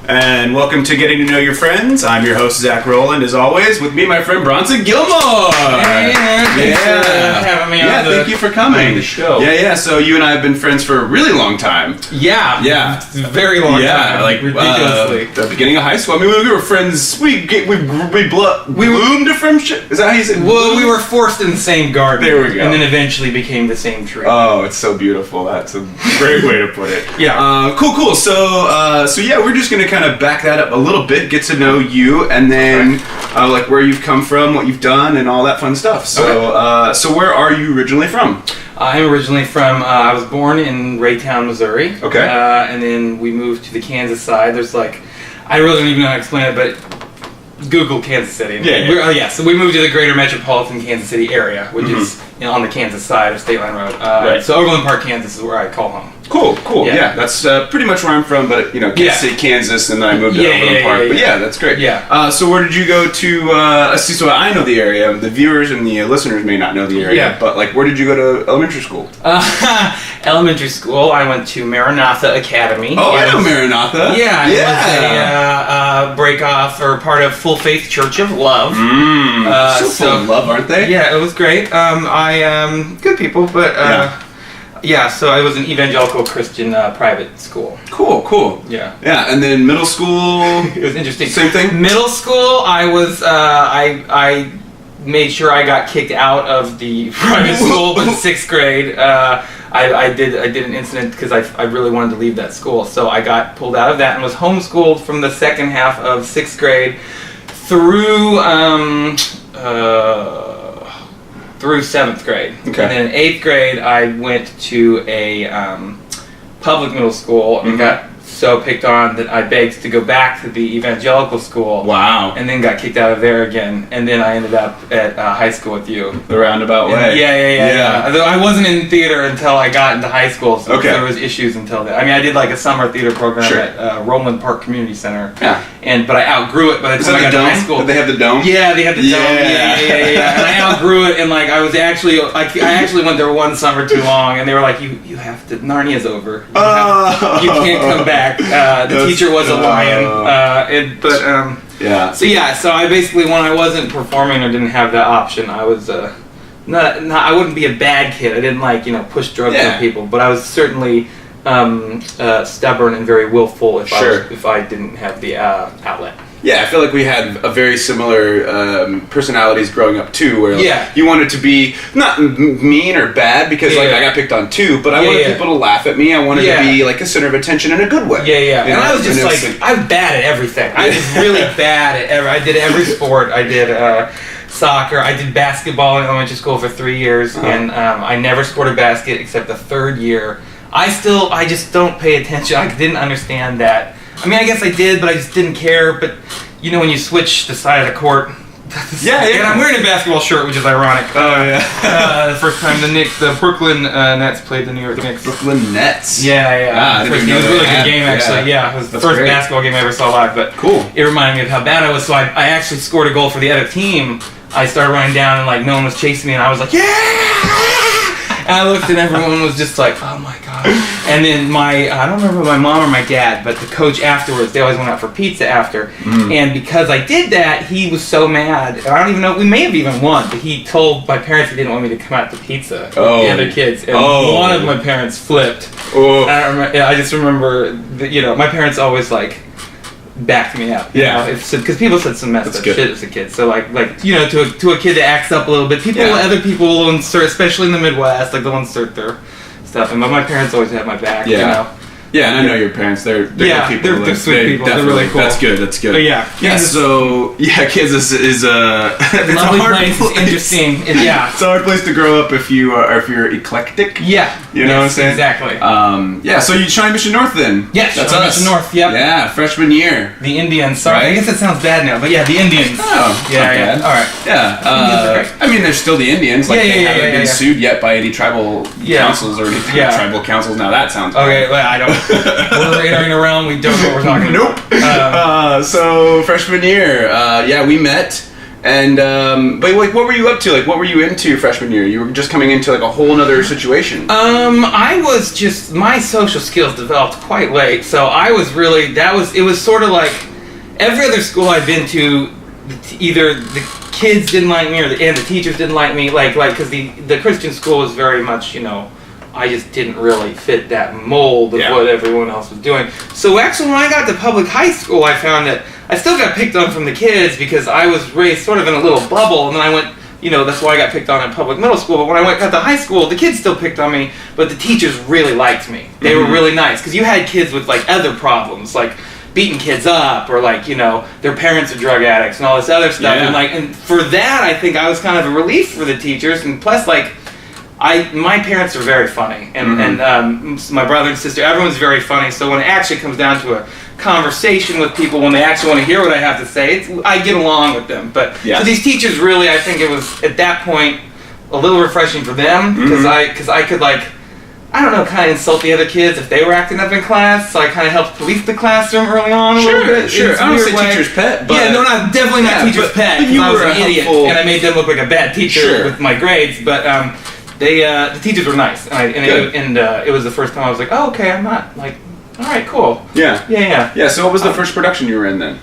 And welcome to Getting to Know Your Friends. I'm your host, Zach Rowland, as always. With me, my friend Bronson Gilmore. Hey, man. Thanks for having me on thank you for coming. The show. Yeah. So you and I have been friends for a really long time. Yeah. Very long time. Like ridiculously. The beginning of high school. I mean, we were friends. We bloomed a friendship. Is that how you say? Well, we were forced in the same garden. There we go. And then eventually became the same tree. Oh, it's so beautiful. That's a great way to put it. Yeah. Cool. So yeah, we're just gonna kind of back that up a little bit, get to know you, and then like where you've come from, what you've done, and all that fun stuff. So, so where are you originally from? I'm originally from, I was born in Raytown, Missouri. Okay. And then we moved to the Kansas side. There's I really don't even know how to explain it, but Google Kansas City. Yeah. So we moved to the greater metropolitan Kansas City area, which is on the Kansas side of State Line Road. Right. So Overland Park, Kansas is where I call home. Cool. Yeah, that's pretty much where I'm from, but Kansas City, Kansas, and then I moved to Overland Park. But yeah, that's great. Yeah. So where did you go to? So I know the area. The viewers and the listeners may not know the area. Yeah. But where did you go to elementary school? Elementary school, I went to Maranatha Academy. Oh, I know Maranatha. Yeah. It was a break off or part of Full Faith Church of Love. So full of love, aren't they? Yeah, it was great. Good people, but so it was an evangelical Christian private school. Cool. Yeah. Yeah, and then middle school. It was interesting. Same thing. Middle school, I was I made sure I got kicked out of the private school in 6th grade. I did an incident because I really wanted to leave that school, so I got pulled out of that and was homeschooled from the second half of 6th grade through 7th grade. Okay. And then in 8th grade, I went to a public middle school and got so picked on that I begged to go back to the evangelical school. Wow. And then got kicked out of there again. And then I ended up at high school with you. The roundabout way. Yeah. Although I wasn't in theater until I got into high school, so Okay. there was issues until then. I mean, I did a summer theater program at Roland Park Community Center. Yeah. But I outgrew it by the time I got to high school. Did they have the dome? Yeah, they had the dome. Yeah. And I outgrew it, and I was actually I actually went there one summer too long, and they were like, you have to, Narnia's over. You can't come back. The teacher was a lion. So I basically, when I wasn't performing or didn't have that option, I was I wouldn't be a bad kid. I didn't push drugs on people, but I was certainly stubborn and very willful if I didn't have the outlet. Yeah, I feel like we had a very similar personalities growing up too, where you wanted to be not mean or bad because I got picked on too, but I wanted people to laugh at me. I wanted to be a center of attention in a good way. And I was just I'm bad at everything. I was really bad at I did every sport. I did soccer. I did basketball in elementary school for 3 years, and I never scored a basket except the 3rd year. I just don't pay attention. I didn't understand that. I mean, I guess I did, but I just didn't care. But when you switch the side of the court, and I'm wearing a basketball shirt, which is ironic. Oh yeah. The first time the Brooklyn Nets played the New York Knicks. Brooklyn Nets. Yeah. It was a really good game, actually. Yeah, it was the first basketball game I ever saw live. But cool. It reminded me of how bad I was. So I actually scored a goal for the other team. I started running down and no one was chasing me, and I was like, yeah! And I looked and everyone was just like, oh my god. And then I don't remember my mom or my dad, but the coach afterwards, they always went out for pizza after. And because I did that, he was so mad. And I don't even know, we may have even won, but he told my parents he didn't want me to come out to pizza with the other kids. And one of my parents flipped. I just remember that, my parents always backed me up. Because people said some messed up shit as a kid. So to a kid that acts up a little bit, other people will insert, especially in the Midwest, they'll insert their stuff. And my parents always had my back. Yeah, and I know your parents. They're good people. They're sweet people. They're really cool. That's good. But Kansas, Kansas is it's lovely place. It's interesting. It's a hard place to grow up if you're eclectic. Yeah, you know what I'm saying. Exactly. So you Shawnee Mission North then? Yeah, that's Shawnee Mission North. Yep. Yeah, freshman year. The Indians. Sorry, I guess that sounds bad now, but the Indians. Oh, yeah. All right. Yeah. I mean, they're still the Indians. They haven't been sued yet by any tribal councils or anything. Tribal councils. Now that sounds okay. Well, I don't. We're entering a realm we don't know what we're talking about. So freshman year, we met And but like, what were you up to? Like, what were you into freshman year? You were just coming into like a whole nother situation. I was just, my social skills developed quite late, so I was really, it was sort of like every other school I'd been to, either the kids didn't like me and the teachers didn't like me, like because the Christian school was very much, I just didn't really fit that mold of what everyone else was doing. So actually, when I got to public high school, I found that I still got picked on from the kids because I was raised sort of in a little bubble, and then I went, that's why I got picked on in public middle school. But when I got to high school, the kids still picked on me, but the teachers really liked me. They were really nice, because you had kids with like other problems, like beating kids up, or like, their parents are drug addicts and all this other stuff. And for that, I think I was kind of a relief for the teachers, and plus like, my parents are very funny, and my brother and sister, everyone's very funny. So when it actually comes down to a conversation with people, when they actually want to hear what I have to say, I get along with them. But so these teachers really, I think it was at that point a little refreshing for them, because I could like, I don't know, kind of insult the other kids if they were acting up in class. So I kind of helped police the classroom early on a little bit. Sure. I don't say teacher's pet, but definitely not teacher's pet. But you were an idiot, and I made them look like a bad teacher with my grades. But the teachers were nice, and it was the first time I was like, oh, okay, I'm not like, all right, cool. Yeah. So what was the first production you were in then?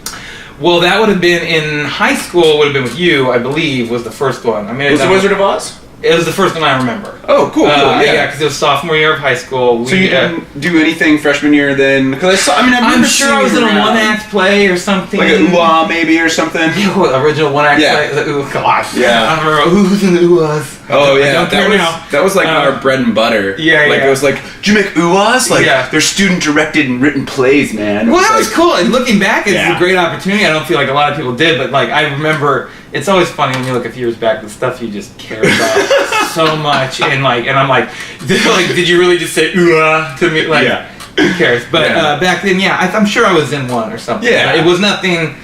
Well, that would have been in high school. Would have been with you, I believe, was the first one. Was it Wizard of Oz? It was the first one I remember. Oh, cool. Yeah, because it was sophomore year of high school. So you didn't do anything freshman year then? Because I'm sure I was in a one-act play or something. Like a ooh-ah maybe or something? Yeah, original one-act play. Ooh, gosh. Yeah. I remember who's in the ooh-ahs. Oh, yeah. That was like our bread and butter. Yeah. It was like, did you make ooh-ahs? Like, they're student-directed and written plays, man. Well, that was cool. And looking back, it's a great opportunity. I don't feel like a lot of people did, but like, I remember, it's always funny when you look a few years back, the stuff you just care about so much. And I'm like, did you really just say ooh-ah to me? Like, who cares? But back then, I'm sure I was in one or something. Yeah. It was nothing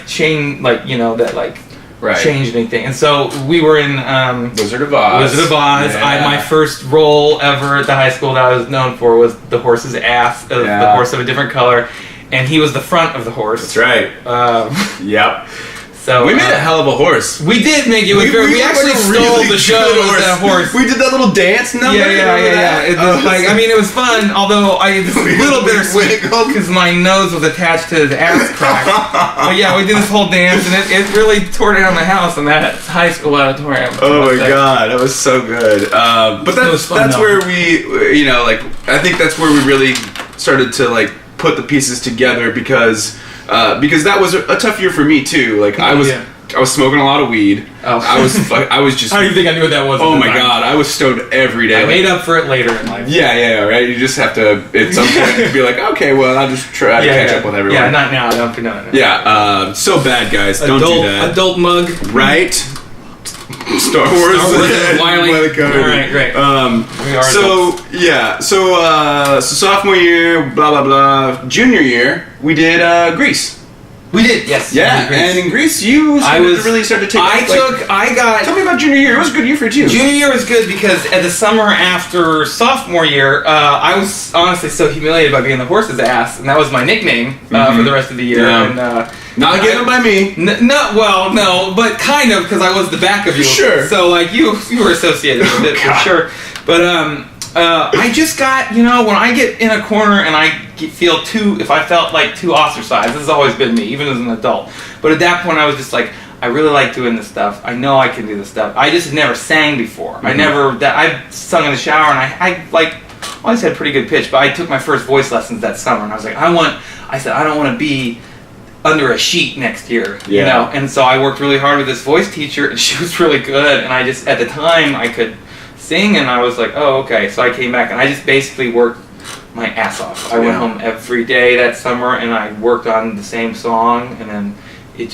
changed anything. And so we were in Wizard of Oz. Yeah. My first role ever at the high school that I was known for was the horse's ass, the horse of a different color, and he was the front of the horse. That's right. Yep. So we made a hell of a horse. We did make it. We actually stole the show with that horse. We did that little dance number. Yeah. It was it was fun. Although I was a little bittersweet because my nose was attached to his ass crack. But yeah, we did this whole dance, and it really tore down the house in that high school auditorium. Oh my god, that was so good. But that's where we, I think that's where we really started to like put the pieces together because that was a tough year for me too. Like I was smoking a lot of weed. Oh. I was just. How do you think I knew what that was? Oh my god, I was stoned every day. I made up for it later in life. Yeah, right. You just have to at some point be like, okay, well, I'll just try to catch up with everyone. Yeah, not now. Don't be doing it. Yeah, so bad, guys. Don't do that. Adult mug. Right. Star Wars and Wily. All right, great. So sophomore year, blah blah blah. Junior year, we did Grease. We did, yes. Yeah, and in Greece, you really started to take off. Tell me about junior year. It was a good year for you. Junior year was good because at the summer after sophomore year, I was honestly so humiliated by being the horse's ass, and that was my nickname for the rest of the year. Yeah. And, not given by me. No, but kind of, because I was the back of you. Sure. So, like, you were associated with it for sure. But, I just got, when I get in a corner and I feel if I felt like too ostracized, this has always been me, even as an adult. But at that point, I was just like, I really like doing this stuff. I know I can do this stuff. I just had never sang before. I sung in the shower, and I always had pretty good pitch, but I took my first voice lessons that summer, and I was like, I don't want to be under a sheet next year, and so I worked really hard with this voice teacher, and she was really good, and I just, at the time, I could sing, and I was like, oh, okay, so I came back, and I just basically worked my ass off. I went home every day that summer, and I worked on the same song, and then it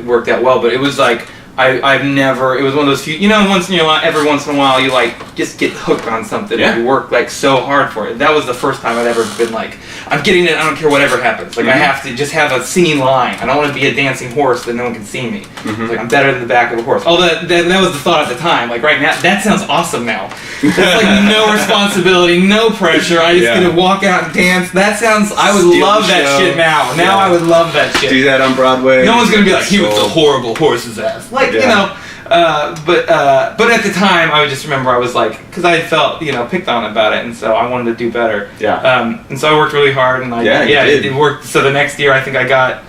worked out well, but it was like, I've never. It was one of those few. Every once in a while, you like just get hooked on something. Yeah. And you work like so hard for it. That was the first time I'd ever been like, I'm getting it. I don't care whatever happens. Like I have to just have a singing line. I don't want to be a dancing horse that no one can see me. Like I'm better than the back of a horse. Although that was the thought at the time. Like right now, that sounds awesome now. There's like no responsibility, no pressure. I just get to walk out and dance. That sounds. I would love that shit now. Now I would love that shit. Do that on Broadway. No one's gonna be like, he was a horrible horse's ass. Like but at the time, I would just remember I was like, because I felt picked on about it, and so I wanted to do better. Yeah. And so I worked really hard, and it worked. So the next year, I think I got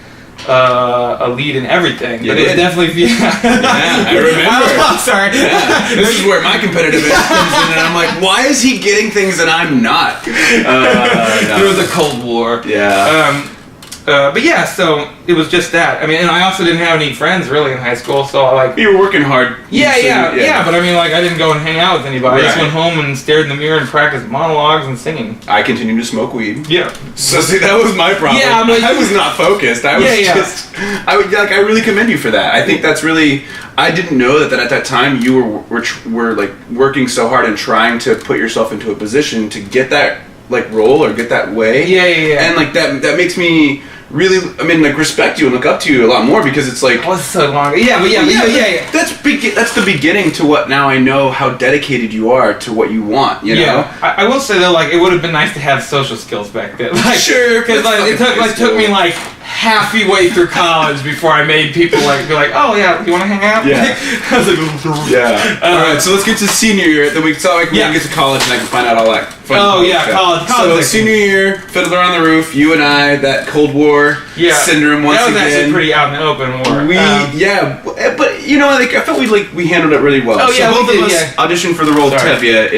a lead in everything. But it was definitely I remember. I'm sorry. Yeah. This is where my competitive edge comes in, and I'm like, why is he getting things that I'm not? There was a Cold War. Yeah. But yeah, so it was just that. I mean, and I also didn't have any friends really in high school, so you were working hard. Yeah. But I mean, like I didn't go and hang out with anybody. I just went home and stared in the mirror and practiced monologues and singing. I continued to smoke weed. Yeah. So see, that was my problem. Yeah, I was not focused. I was I really commend you for that. I think that's really. I didn't know that at that time you were like working so hard and trying to put yourself into a position to get that like role or get that way. Yeah. And like that makes me really, like respect you and look up to you a lot more because it's like. It was so long. Yeah. That's the beginning to what now I know how dedicated you are to what you want. You know. I will say though, like it would have been nice to have social skills back then. Like, sure. Because like it took me like halfway through college before I made people like be like, oh yeah, you want to hang out? Yeah. I was like, yeah. All right, so let's get to senior year. Then we can get to college and I can find out all that. College. So senior year, Fiddler on the Roof. You and I, that Cold War syndrome once again. That was actually pretty out in the open war. But like I felt we handled it really well. Oh yeah, so both of us auditioned for the role of Tevye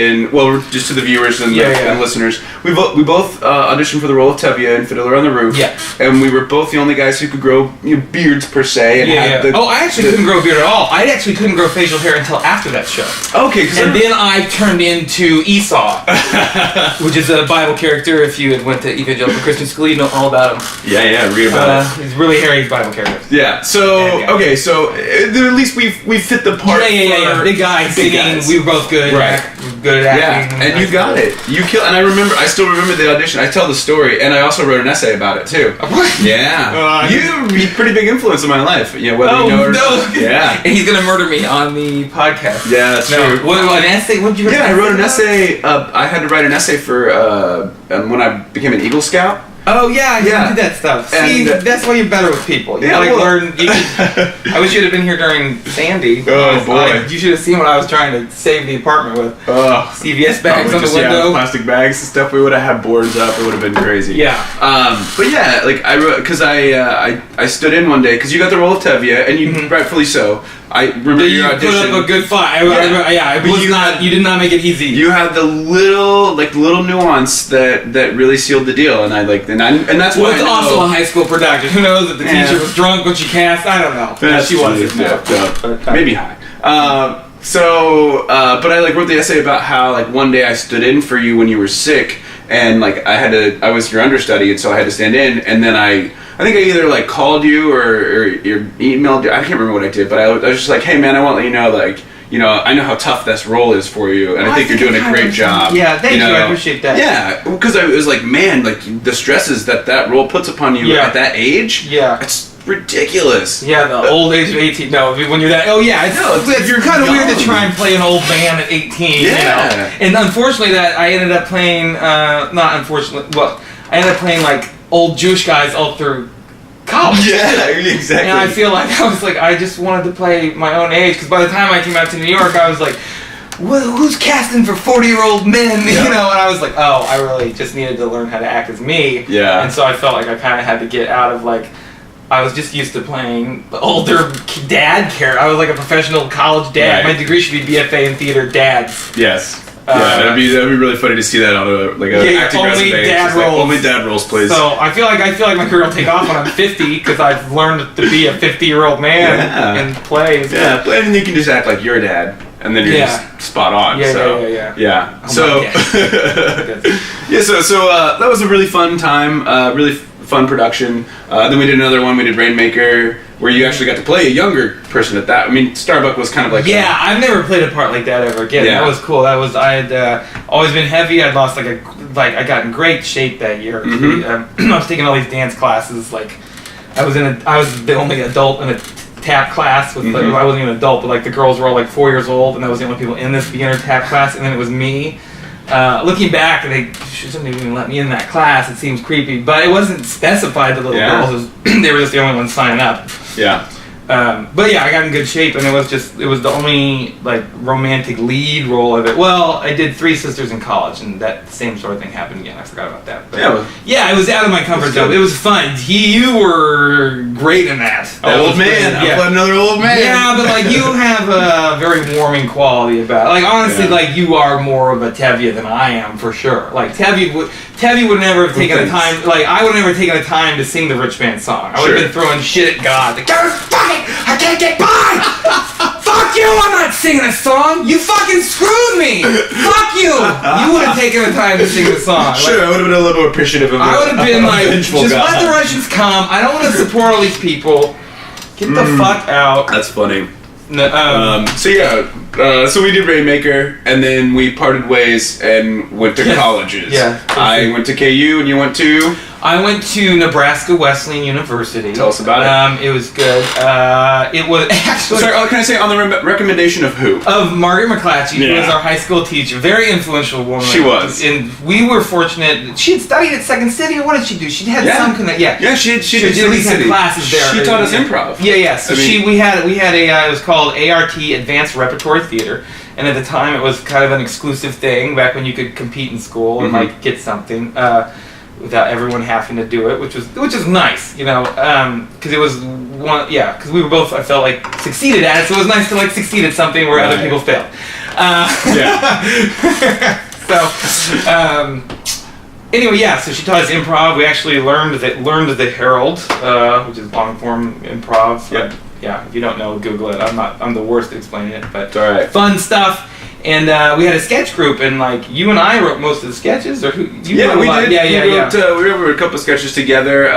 just to the viewers and and listeners. We both auditioned for the role of Tevye in Fiddler on the Roof. Yeah. And we were both the only guys who could grow beards per se. And I actually couldn't grow a beard at all. I actually couldn't grow facial hair until after that show. Okay. And then I turned into Esau, which is a Bible character. If you had went to Evangelical Christian School, you know all about him. Yeah, read about it. He's really hairy Bible character. Yeah. So at least we fit the part. Yeah. Big guy, singing. We were both good. Right. Good at acting. Yeah, and you got it. You killed. And I still remember the audition. I tell the story, and I also wrote an essay about it too. What? Yeah. You're a pretty big influence in my life. Yeah, whether you know it or not. Yeah. And he's gonna murder me on the podcast. Yeah, that's true. What, an essay? What did you write? Yeah, I wrote an essay. I had to write an essay for when I became an Eagle Scout. Oh yeah, you did that stuff. See, that's why you're better with people. You learn. I wish you'd have been here during Sandy. Oh boy, you should have seen what I was trying to save the apartment with. CVS bags on the window, plastic bags and stuff. We would have had boards up. It would have been crazy. Yeah. But yeah, like I wrote because I stood in one day because you got the role of Tevye and you rightfully so. I remember your audition. You put up a good fight. You did not make it easy. You had the little nuance that really sealed the deal, and that's why. Well, it's also a high school production. Who knows if the teacher was drunk when she cast? I don't know. She wasn't. Maybe high. But I wrote the essay about how one day I stood in for you when you were sick, and I was your understudy, and so I had to stand in, and then I think I either called you or emailed you. I can't remember what I did, but I was just like, hey man, I want to let you know I know how tough this role is for you, and I think you're doing a great job. Yeah, thank you. I appreciate that. Yeah, because I was like, man, the stresses that role puts upon you at that age. Yeah, it's ridiculous. Yeah, the old age of 18. No, when you're that. Oh yeah, it's kind of weird to try and play an old man at 18. Yeah, and unfortunately, I ended up playing. Not unfortunately, well, I ended up playing old Jewish guys all through college. Yeah, exactly. And I feel I just wanted to play my own age, because by the time I came out to New York, I was like, who's casting for 40-year-old men? Yeah. And I was like, oh, I really just needed to learn how to act as me. Yeah. And so I felt like I kind of had to get out of I was just used to playing the older dad character. I was like a professional college dad. Right. My degree should be BFA in theater dads. Yes. That'd be really funny to see that on a acting resume. Dad roles. Only dad roles, please. So I feel like my career will take off when I'm 50, because I've learned to be a 50-year-old man and play. Yeah, and you can just act like your dad, and then you're just spot on. Yeah. So that was a really fun time. Really fun production. Then we did another one. We did Rainmaker, where you actually got to play a younger person at that. I mean, Starbuck was kind of like I've never played a part like that ever again. Yeah. That was cool. I had always been heavy. I'd lost I got in great shape that year. Mm-hmm. I was taking all these dance classes. Like I was the only adult in a tap class with I wasn't even an adult, but like the girls were all like 4 years old, and I was the only people in this beginner tap class, and then it was me. Looking back, they shouldn't even let me in that class. It seems creepy, but it wasn't specified to little girls. They were just the only ones signing up. Yeah. But yeah, I got in good shape, and it was the only like romantic lead role of it. Well, I did Three Sisters in college, and that same sort of thing happened again. I forgot about that. But it was out of my comfort zone. It was fun. You were great in that. Old man. I'm playing another old man. Yeah, but like you have a very warming quality about it. Like honestly, like you are more of a Tevye than I am for sure. Like Tevye would never have taken the time. Like I would have never taken the time to sing the Rich Man song. I would have been throwing shit at God. Like, I can't get by! Fuck you! I'm not singing a song! You fucking screwed me! Fuck you! You would have taken the time to sing the song. Sure, I would have been a little more appreciative of it. I would have been like, just let the Russians come. I don't want to support all these people. Get the fuck out. That's funny. So we did Rainmaker, and then we parted ways and went to colleges. Yeah. I went to KU, and you went to? I went to Nebraska Wesleyan University. Tell us about it. It was good. It was actually... Sorry, can I say on the recommendation of who? Of Margaret McClatchy, who was our high school teacher. Very influential woman. She was. And we were fortunate. She had studied at Second City, or what did she do? She had some connect. Yeah, she did at least had classes there. She taught us improv. Yeah. So we had a, it was called ART, Advanced Repertory Theater. And at the time, it was kind of an exclusive thing, back when you could compete in school and like get something. Without everyone having to do it, which is nice, because it was because we were both, I felt like, succeeded at it, so it was nice to like succeed at something where other people failed. So she taught us improv. We actually learned the Herald, which is long form improv. Yep. If you don't know, Google it. I'm the worst at explaining it, but it's all right. Fun stuff. And we had a sketch group, and like you and I wrote most of the sketches, or who? We did. We wrote a couple of sketches together.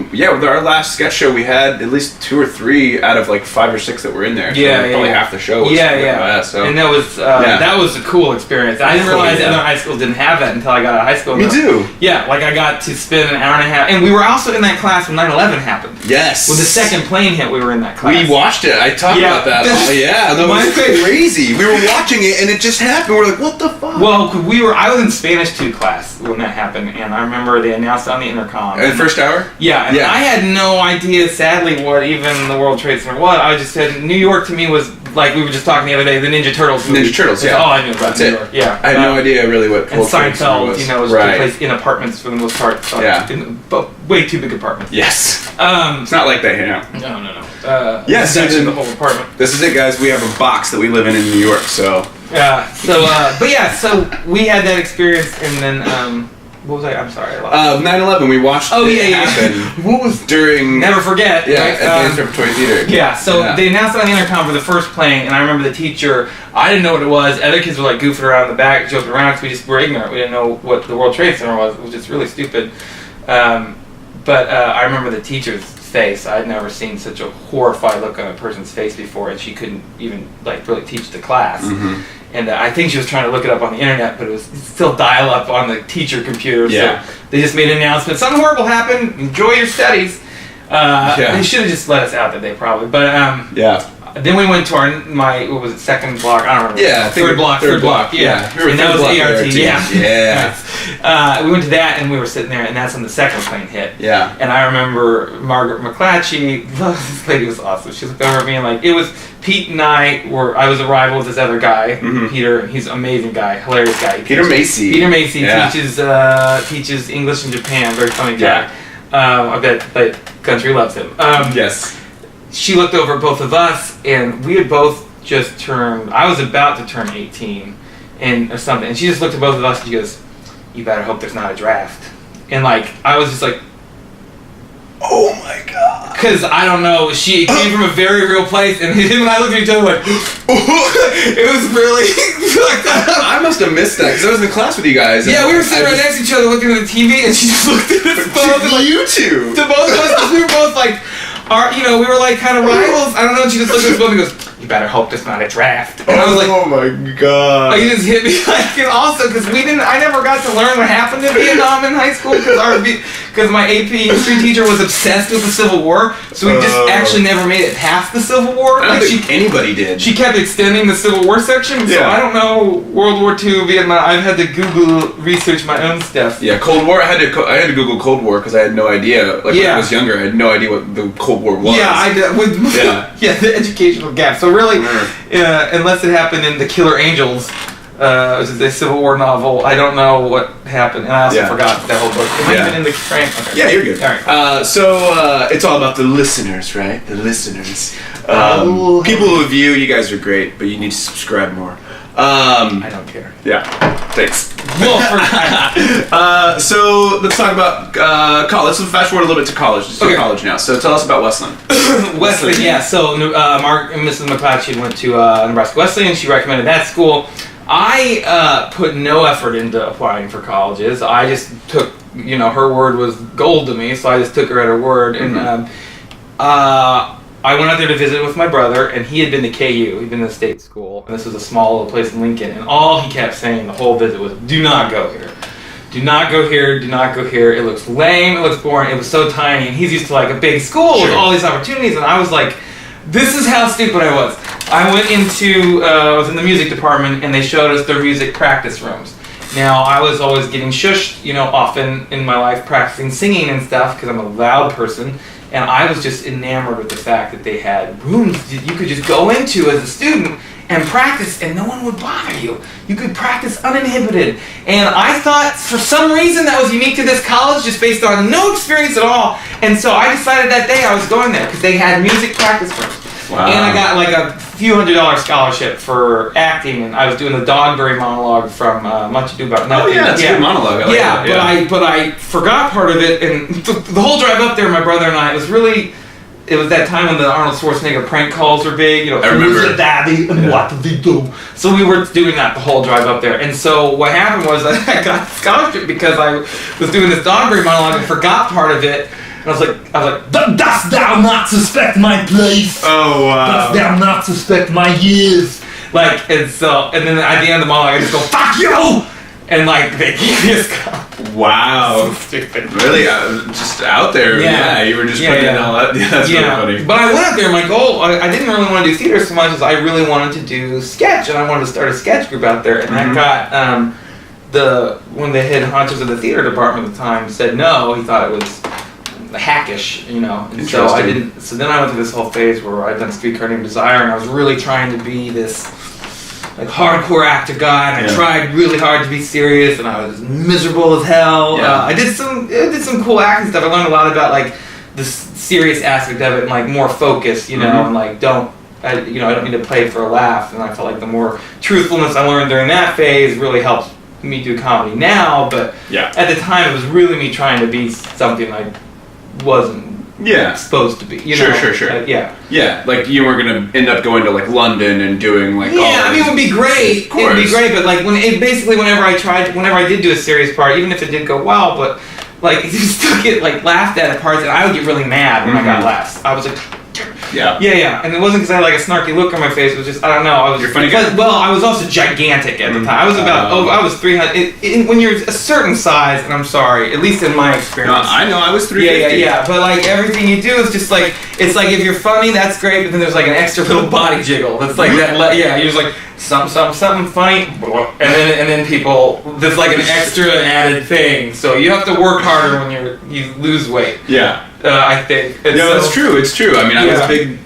With our last sketch show, we had at least 2 or 3 out of like 5 or 6 that were in there. So probably half the show was So. And that was a cool experience. I didn't realize other high schools didn't have that until I got out of high school. Me too. Yeah, like I got to spend an hour and a half, and we were also in that class when 9/11 happened. Yes. When the second plane hit, we were in that class. We watched it. I talked about that. That was crazy. We were watching it, and it just happened. We're like, what the fuck? Well, I was in Spanish 2 class when that happened, and I remember they announced on the intercom. In the first hour? Yeah, and I had no idea, sadly, what even the World Trade Center was. I just said New York to me was, like we were just talking the other day, the Ninja Turtles movie. Ninja Turtles, That's all I knew about New York. Yeah. I had no idea really what World Trade Center was. Was took place in apartments for the most part. So but way too big apartments. Yes. It's not like that here now. No. Yes, in the whole apartment. This is it, guys. We have a box that we live in New York, so... So we had that experience, and then what was I? I'm sorry. 9/11. We watched. It happen. What was during? Never forget. Yeah, Advanced Repertory Theater. They announced it on the intercom for the first playing, and I remember the teacher. I didn't know what it was. Other kids were like goofing around in the back, joking around, because we just were ignorant. We didn't know what the World Trade Center was, which is really stupid. But I remember the teacher's face. I'd never seen such a horrified look on a person's face before, and she couldn't even like really teach the class. Mm-hmm. And I think she was trying to look it up on the internet, but it was still dial-up on the teacher computer. So they just made an announcement: something horrible happened. Enjoy your studies. They should have just let us out that day, probably. But then we went to what was it, second block? I don't remember. Third block. Yeah. And that was ART. We went to that, and we were sitting there, and that's when the second plane hit. Yeah. And I remember Margaret McClatchy. This lady was awesome. She looked over at me and like, it was Pete and I was a rival with this other guy, Peter. And he's an amazing guy, hilarious guy. Peter Macy teaches English in Japan. Very funny guy. I bet the country loves him. Yes. She looked over at both of us, and we had both just turned. I was about to turn 18, or something. And she just looked at both of us and she goes, "You better hope there's not a draft." And like, I was just like, "Oh my god!" Because I don't know, it came from a very real place, and him and I looked at each other like, it was really like I must have missed that because I was in class with you guys. Yeah, we were sitting right next to each other looking at the TV, and she just looked at us both. Like, you two. To both of us, because we were both like, we were like kind of rivals. I don't know. And she just looked at us both and goes, "You better hope this not a draft." And I was like, "Oh my god!" You just hit me like, and also because I never got to learn what happened in Vietnam in high school because my AP history teacher was obsessed with the Civil War, so we just actually never made it past the Civil War. I don't think anybody did. She kept extending the Civil War section, so I don't know World War II, Vietnam. I've had to Google research my own stuff. Yeah, Cold War. I had to Google Cold War because I had no idea. Like when I was younger, I had no idea what the Cold War was. Yeah, I did. The educational gap. So really, unless it happened in The Killer Angels, which is a Civil War novel, I don't know what happened, and I also forgot that whole book. It might have been in the frame. Okay. Yeah, you're good. All right. So it's all about the listeners, right? The listeners. People who view, you guys are great, but you need to subscribe more. I don't care. Yeah. Thanks. Well, so let's talk about college. Let's fast forward a little bit to college. Let's do college now. So tell us about Wesleyan. Wesleyan, yeah. So Mark and Mrs. McClatchy went to Nebraska Wesleyan. She recommended that school. I put no effort into applying for colleges. I just took, her word was gold to me, so I just took her at her word. And I went out there to visit with my brother, and he had been to KU. He'd been to state school, and this was a small little place in Lincoln. And all he kept saying the whole visit was, "Do not go here. Do not go here. Do not go here. It looks lame. It looks boring. It was so tiny." And he's used to like a big school with all these opportunities, and I was like, "This is how stupid I was." I went I was in the music department, and they showed us their music practice rooms. Now, I was always getting shushed, often in my life, practicing singing and stuff, because I'm a loud person. And I was just enamored with the fact that they had rooms that you could just go into as a student and practice, and no one would bother you. You could practice uninhibited. And I thought, for some reason, that was unique to this college, just based on no experience at all. And so I decided that day I was going there, because they had music practice rooms. Wow. And I got like a few $100 scholarship for acting, and I was doing the Dogberry monologue from Much Ado About Nothing. Oh yeah, that's a good monologue. I like that. But I forgot part of it, and the whole drive up there, my brother and I, it was that time when the Arnold Schwarzenegger prank calls were big. I remember. Who's the daddy and what did they do? So we were doing that the whole drive up there, and so what happened was that I got a scholarship because I was doing this Dogberry monologue and forgot part of it. And I was like, dost thou not suspect my place? Oh, wow. Dost thou not suspect my years? And then at the end of the monologue, I just go, fuck you! And they gave me a scholarship. Wow. So stupid. Really? Just out there. Yeah, you were just putting it all out. Yeah, that's really funny. But I went out there, my goal, I didn't really want to do theater so much as I really wanted to do sketch, and I wanted to start a sketch group out there, and that got, one of the head honchos of the theater department at the time said no. He thought it was hackish, and so I didn't. So then I went through this whole phase where I'd done Streetcar Named Desire, and I was really trying to be this hardcore actor guy, and I tried really hard to be serious, and I was miserable as hell. I did some cool acting stuff. I learned a lot about the serious aspect of it, and more focus, and I don't need to play for a laugh. And I felt like the more truthfulness I learned during that phase really helps me do comedy now. But at the time, it was really me trying to be something I wasn't supposed to be. Sure. Yeah, like you were gonna end up going to London and doing all it would be great. It would be great, but whenever I did do a serious part, even if it did go well, but you still get laughed at parts, and I would get really mad when I got laughs. I was like, yeah, and it wasn't because I had a snarky look on my face. It was just, I don't know. You're funny guy. Well, I was also gigantic at the time. I was I was 300. When you're a certain size, and I'm sorry, at least in my experience. No, I know, I was 350. Yeah. But everything you do is just it's if you're funny, that's great. But then there's an extra little body jiggle. That's that. Yeah, you're just something funny, and then people. There's an extra added thing. So you have to work harder when you lose weight. Yeah. I think. It's true. It's true. I mean, I was big,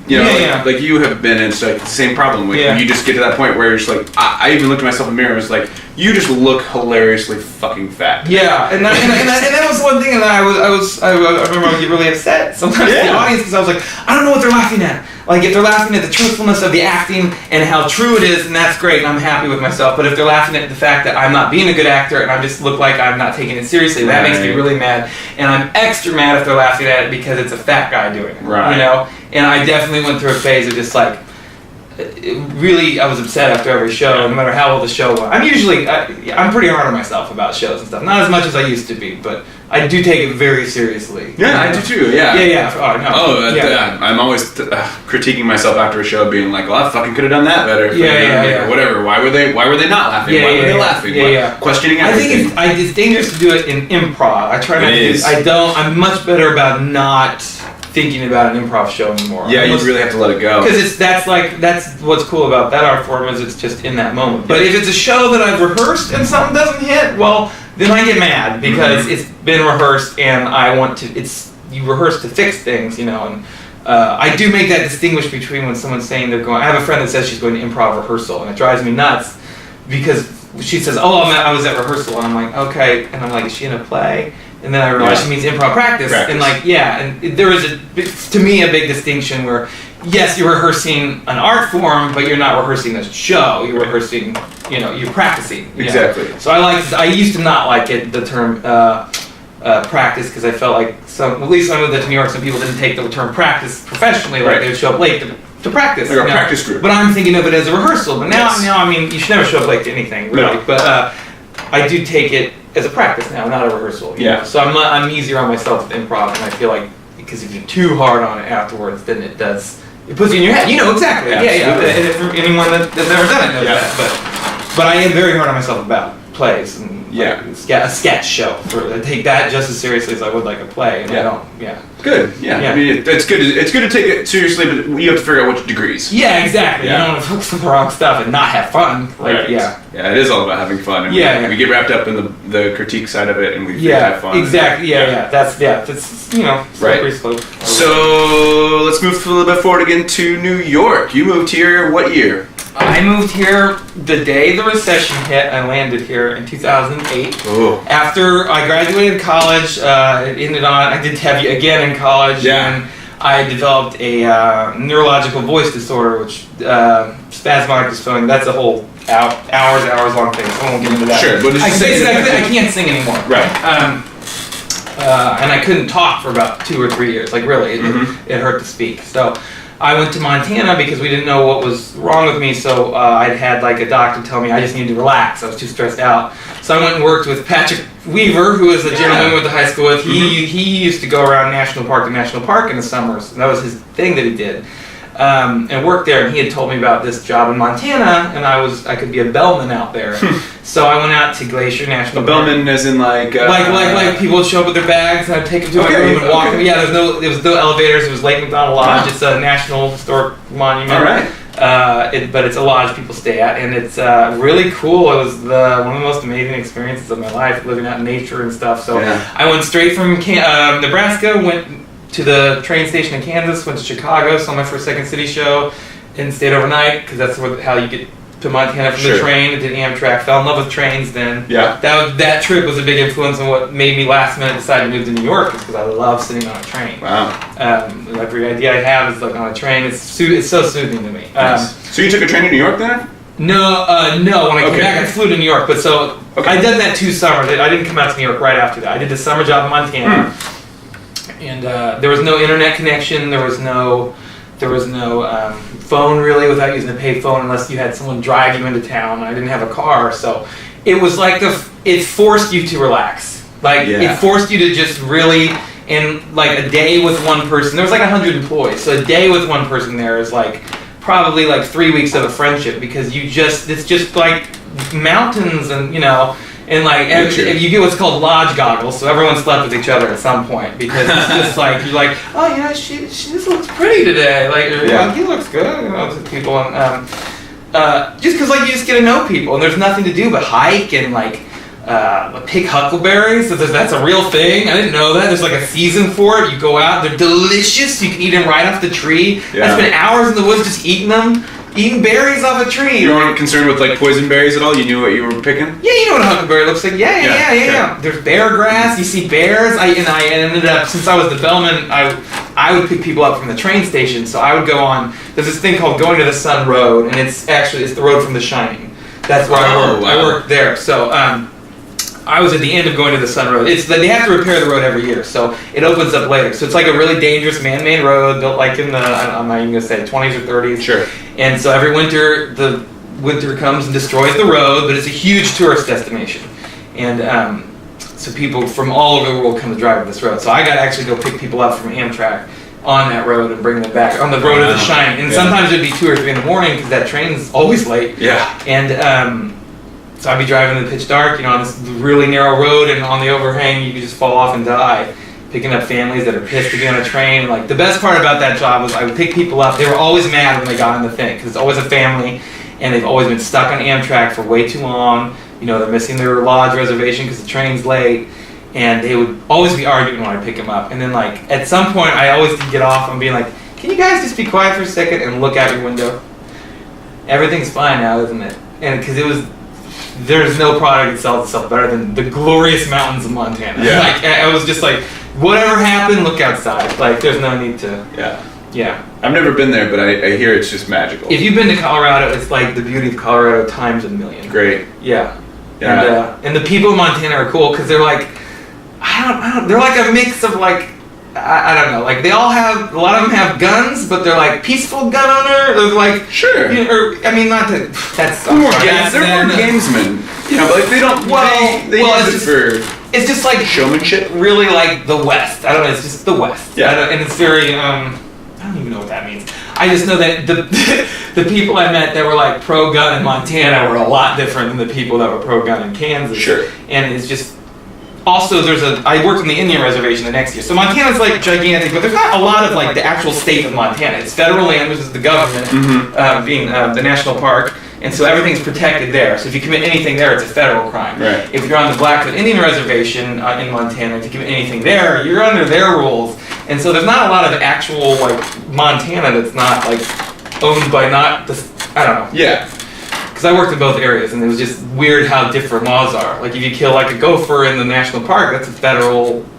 like you have been, and it's the same problem. When you just get to that point where you're just I even looked at myself in the mirror and was like, you just look hilariously fucking fat. Yeah, and that was one thing, and I remember I would get really upset sometimes in the audience because I was like, I don't know what they're laughing at. Like, if they're laughing at the truthfulness of the acting and how true it is, then that's great, and I'm happy with myself. But if they're laughing at the fact that I'm not being a good actor and I just look like I'm not taking it seriously, that makes me really mad. And I'm extra mad if they're laughing at it because it's a fat guy doing it. Right. You know? And I definitely went through a phase of just like, really, I was upset after every show, no matter how well the show was. I'm pretty hard on myself about shows and stuff. Not as much as I used to be, but I do take it very seriously. Yeah, I do too. Yeah. Yeah. Oh, no. I'm always critiquing myself after a show, being like, "Well, I fucking could have done that better." Yeah. Or whatever. Why were they not laughing? Why were they laughing? Questioning everything. I think it's dangerous to do it in improv. I try not to. I'm much better about not thinking about an improv show anymore. Yeah, you really have to let it go. Because that's what's cool about that art form is it's just in that moment. But if it's a show that I've rehearsed and something doesn't hit, well, then I get mad because it's been rehearsed and I want to. You rehearse to fix things, you know. And I do make that distinguish between when someone's saying they're going. I have a friend that says she's going to improv rehearsal, and it drives me nuts because she says, "Oh, I was at rehearsal," and I'm like, "Okay," and I'm like, "Is she in a play?" And then I realized she means improv practice. And like, and there is to me a big distinction where, yes, you're rehearsing an art form, but you're not rehearsing a show. You're rehearsing, you're practicing. Exactly. Know? So I used to not like the term practice because I felt like at least when I moved to New York, some people didn't take the term practice professionally, like they would show up late to practice. Like a practice group. But I'm thinking of it as a rehearsal. But now, I mean, you should never show up late to anything, really. No. But I do take it as a practice now, not a rehearsal. You know? So I'm easier on myself with improv, and I feel like because if you're too hard on it afterwards, then it puts you in your head. You know exactly. Yeah. And for anyone that's never done it knows that. But I am very hard on myself about plays and a sketch show. I take that just as seriously as I would like a play, and I don't. Good. Yeah. I mean, it's good. It's good to take it seriously, but you have to figure out which degrees. Yeah, exactly. You don't want to focus on the wrong stuff and not have fun. Like, Yeah, it is all about having fun. And we get wrapped up in the critique side of it, and we have fun. Exactly. That's slippery slope. So let's move a little bit forward again to New York. You moved here what year? I moved here the day the recession hit. I landed here in 2008. Ooh. After I graduated college, I did TEVI again in college, and I developed a neurological voice disorder, which spasmodic dysphonia. That's a whole hours long thing. So I won't get into that. Sure, but I can't sing anymore. Right. And I couldn't talk for about 2 or 3 years. Like really, it hurt to speak. So I went to Montana because we didn't know what was wrong with me, so I'd had like a doctor tell me I just needed to relax. I was too stressed out. So I went and worked with Patrick Weaver, who is a gentleman we went to high school with. He used to go around national park to national park in the summers. And that was his thing that he did. And worked there, and he had told me about this job in Montana, and I could be a bellman out there. So I went out to Glacier National Park. A bellman as in like people would show up with their bags, and I'd take them to my room and walk them. Yeah, there was no elevators. It was Lake McDonald Lodge. It's a National Historic Monument. All right. But it's a lodge people stay at, and it's really cool. It was one of the most amazing experiences of my life, living out in nature and stuff. So I went straight from Nebraska, went to the train station in Kansas, went to Chicago, saw my first Second City show, and stayed overnight because that's how you get to Montana from the train. I did Amtrak, fell in love with trains then. Yeah. That trip was a big influence on what made me last minute decide to move to New York, because I love sitting on a train. Wow. Every idea I have is like on a train. It's so soothing to me. So you took a train to New York then? No. When I came back, I flew to New York. But I did that 2 summers. I didn't come out to New York right after that. I did the summer job in Montana. And there was no internet connection. There was no phone really without using a pay phone unless you had someone drive you into town. I didn't have a car, so it was like it forced you to relax. It forced you to just really, in like a day with one person. There was like 100 employees, so a day with one person there is like probably like 3 weeks of a friendship, because it's just like mountains and And you get what's called lodge goggles, so everyone slept with each other at some point, because it's just like you're like, oh she just looks pretty today, he looks good, to people, and just because you just get to know people, and there's nothing to do but hike and pick huckleberries. So that's a real thing. I didn't know that. There's a season for it. You go out, they're delicious. You can eat them right off the tree. I spent hours in the woods just eating them. eating berries off a tree. You weren't concerned with like poison berries at all? You knew what you were picking? Yeah, you know what a huckleberry looks like. Yeah. There's bear grass. You see bears. I ended up, since I was the bellman, I would pick people up from the train station. So I would go on. There's this thing called Going to the Sun Road, and it's the road from The Shining. That's where I worked. Wow. I worked there. So I was at the end of Going to the Sun Road. They have to repair the road every year, so it opens up later. So it's like a really dangerous man-made road built like in the, I'm not even going to say 20s or 30s. Sure. And so every winter, the winter comes and destroys the road, but it's a huge tourist destination. And so people from all over the world come to drive on this road. So I got to actually go pick people up from Amtrak on that road and bring them back on the road of The Shining. And sometimes it'd be 2 or 3 in the morning because that train's always late. Yeah. And so I'd be driving in the pitch dark, on this really narrow road, and on the overhang you could just fall off and die. Picking up families that are pissed to be on a train. Like, the best part about that job was I would pick people up. They were always mad when they got on the thing because it's always a family, and they've always been stuck on Amtrak for way too long. They're missing their lodge reservation because the train's late, and they would always be arguing when I pick them up. And then, like, at some point, I always get off and being like, "Can you guys just be quiet for a second and look out your window? Everything's fine now, isn't it?" And because there's no product that sells itself better than the glorious mountains of Montana. Yeah. Like, I was just like, whatever happened, look outside. Like, there's no need to. Yeah. I've never been there, but I hear it's just magical. If you've been to Colorado, it's like the beauty of Colorado times a million. Great. Yeah. And the people of Montana are cool because they're like, I don't, they're like a mix of like, I don't know, like they all have, a lot of them have guns, but they're like peaceful gun owner. They're like, sure. Not that, that's they're more gamesmen. But like they don't. They use it for. It's just like showmanship. Really, like the West. I don't know. It's just the West. Yeah. And it's very. I don't even know what that means. I just know that the people I met that were like pro gun in Montana were a lot different than the people that were pro gun in Kansas. Sure. And it's just. Also, I worked on the Indian reservation the next year. So Montana's like gigantic, but there's not a lot of like the actual state of Montana. It's federal land, which is the government, being the national park, and so everything's protected there. So if you commit anything there, it's a federal crime. Right. If you're on the Blackfoot Indian reservation in Montana, if you commit anything there, you're under their rules. And so there's not a lot of actual like Montana that's not like owned by I don't know. Yeah. Because I worked in both areas, and it was just weird how different laws are. Like, if you kill like a gopher in the national park, that's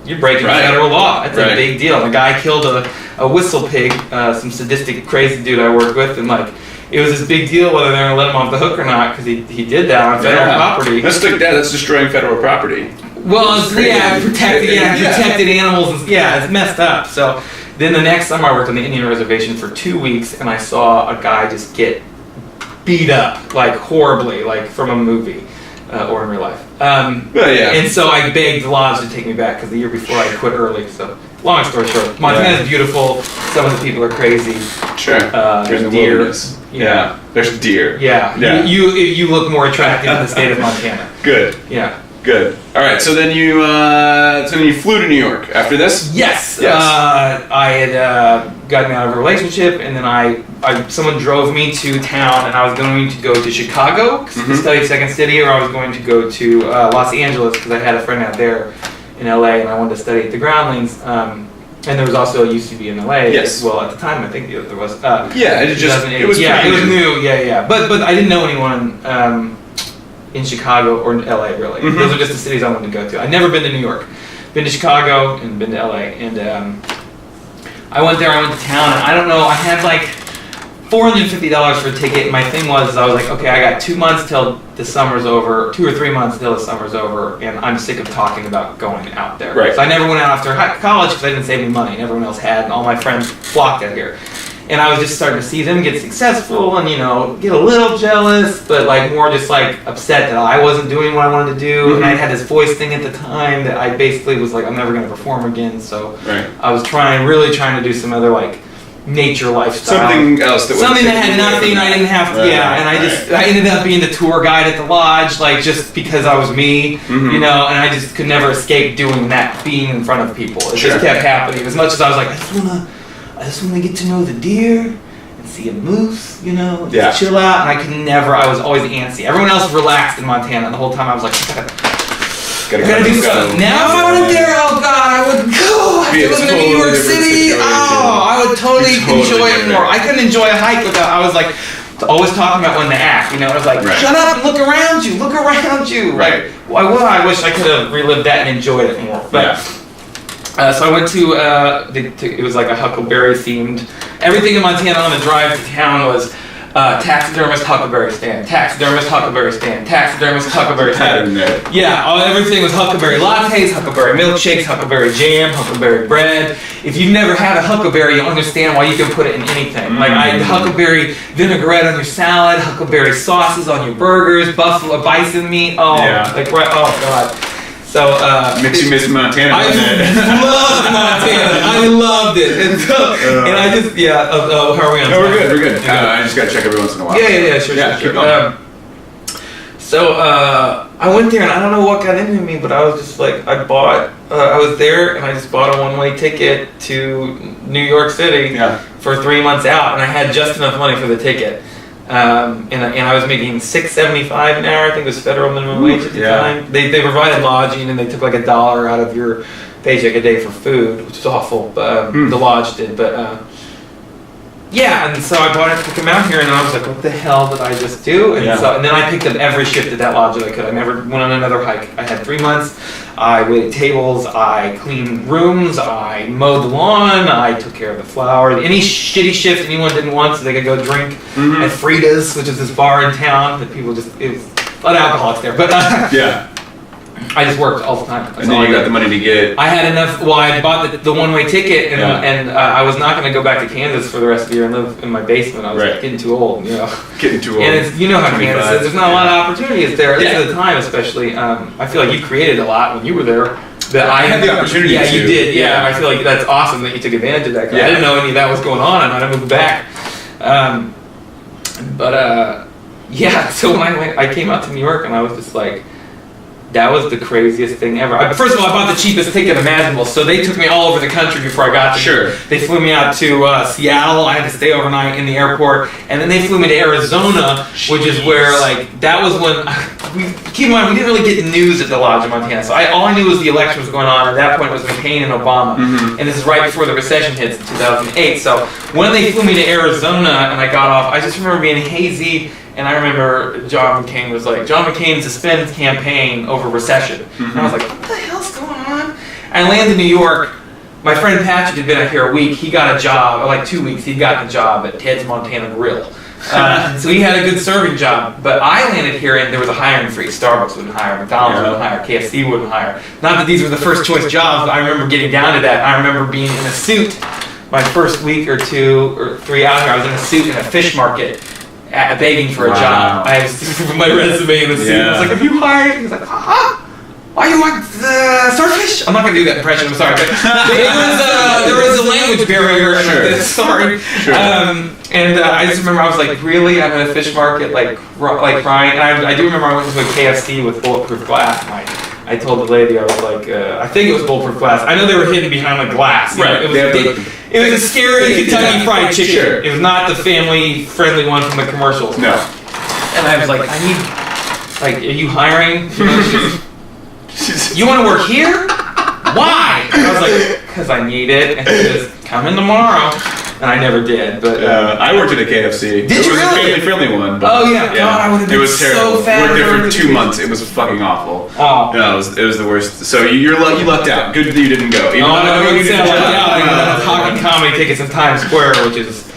you're breaking federal law. That's a big deal. And a guy killed a whistle pig, some sadistic, crazy dude I worked with, and like, it was this big deal whether they're going to let him off the hook or not, because he did that on federal property. That's destroying federal property. Well, protected animals, it's messed up. So then the next summer I worked on the Indian reservation for 2 weeks, and I saw a guy just get beat up, like horribly, like from a movie or in real life. And so I begged the lodge to take me back because the year before I quit early. So long story short, Montana's beautiful. Some of the people are crazy. Sure. There's deer. There's deer. Yeah. You look more attractive in the state of Montana. Good. Yeah. Good. All right. So then you flew to New York after this. Yes. I had gotten out of a relationship, and then someone drove me to town, and I was going to go to Chicago to study Second City, or I was going to go to Los Angeles because I had a friend out there in LA, and I wanted to study at the Groundlings. And there was also a UCB in LA. Yes. Well, at the time, I think there was. It was new. Yeah. But I didn't know anyone in Chicago or in LA, really. Those are just the cities I wanted to go to. I'd never been to New York. Been to Chicago and been to LA. And I went there, I went to town, and I don't know, I had like $450 for a ticket. And my thing was, I was like, okay, I got 2 months till the summer's over, 2 or 3 months till the summer's over, and I'm sick of talking about going out there. Right. So I never went out after college because I didn't save any money, and everyone else had, and all my friends flocked out here. And I was just starting to see them get successful and, get a little jealous, but like more just like upset that I wasn't doing what I wanted to do. And I had this voice thing at the time that I basically was like, I'm never going to perform again. So I was really trying to do some other like nature lifestyle. Something else that had nothing. I didn't have to. I ended up being the tour guide at the lodge, like just because I was me, and I just could never escape doing that, being in front of people. It just kept happening. As much as I was like, I just want to get to know the deer and see a moose, just chill out. And I was always antsy. Everyone else relaxed in Montana, and the whole time I was like, gotta do something. Now if I went there, oh God, I would go. If I lived in New York City, I would totally enjoy it more. I couldn't enjoy a hike without, I was like, always talking about when to act. It was like, shut up and look around you. Right. Like, I wish I could have relived that and enjoyed it more. But so I went to it was like a Huckleberry themed. Everything in Montana on the drive to town was taxidermist Huckleberry stand, taxidermist Huckleberry stand, taxidermist Huckleberry stand. Yeah, everything was Huckleberry lattes, Huckleberry milkshakes, Huckleberry jam, Huckleberry bread. If you've never had a Huckleberry, you'll understand why you can put it in anything. Like I had Huckleberry vinaigrette on your salad, Huckleberry sauces on your burgers, buffalo bison meat. Oh god. So makes you miss Montana. I loved Montana. I loved it, and I just how are we on? No, we're good. I just gotta check every once in a while. Sure. So I went there, and I don't know what got into me, but I was just like, I was there, and I just bought a one-way ticket to New York City for 3 months out, and I had just enough money for the ticket. And I was making $6.75 an hour. I think it was federal minimum wage at the time. They provided lodging, and they took like $1 out of your paycheck a day for food, which was awful. But the lodge did. But and so I bought it to come out here, and I was like, what the hell did I just do? And then I picked up every shift at that lodge that I could. I never went on another hike. I had 3 months. I waited tables, I cleaned rooms, I mowed the lawn, I took care of the flowers. Any shitty shift anyone didn't want so they could go drink at Frida's, which is this bar in town that people it was a lot of alcoholics there. But I just worked all the time. That's and then you got the money to get... I had enough... Well, I bought the one-way ticket, and I was not going to go back to Kansas for the rest of the year and live in my basement. I was getting too old, Getting too old. And it's, how Kansas is. There's not a lot of opportunities there, at least at the time especially. I feel like you created a lot when you were there. That I had the opportunity to. You did, and I feel like that's awesome that you took advantage of that. I didn't know any of that was going on. I might have moved back. So when I came out to New York, and I was just like, that was the craziest thing ever. First of all, I bought the cheapest ticket imaginable, so they took me all over the country before I got there. They flew me out to Seattle. I had to stay overnight in the airport, and then they flew me to Arizona, which is where, that was when... Keep in mind, we didn't really get news at the lodge in Montana, so all I knew was the election was going on. At that point, it was McCain and Obama, and this is right before the recession hits in 2008. So when they flew me to Arizona and I got off, I just remember being hazy. And I remember John McCain was like, John McCain suspends campaign over recession. And I was like, what the hell's going on? I landed in New York. My friend Patrick had been out here a week. He got a job, like 2 weeks, he'd gotten a job at Ted's Montana Grill. So he had a good serving job. But I landed here and there was a hiring freeze. Starbucks wouldn't hire, McDonald's wouldn't hire, KFC wouldn't hire. Not that these were the first choice jobs, but I remember getting down to that. I remember being in a suit my first week or 2 or 3 out here. I was in a suit in a fish market. Begging for a job. I have my resume in the suit. I was like, have you hired? He was like, why you want starfish? I'm not going to do that impression, I'm sorry. But there was a language barrier. Sorry. And I just remember I was like, really? I'm in a fish market, like crying. And I do remember I went to a KFC with bulletproof glass. I told the lady, I was like, I think it was bulletproof glass. I know they were hidden behind the glass. It was a scary Kentucky Fried Chicken. It was not the family-friendly one from the commercials. No. And I was like, are you hiring? You want to work here? Why? And I was like, because I need it. And she just come in tomorrow. And I never did, but... I worked at a KFC. Did you really? It was a family-friendly one. But, God, I would have been so fat. It was terrible. We worked there for 2 months. It was fucking awful. Oh. No, it was the worst. So you lucked out. Good that you didn't go. No, I wouldn't say I lucked out. I got talking comedy tickets in Times Square, which is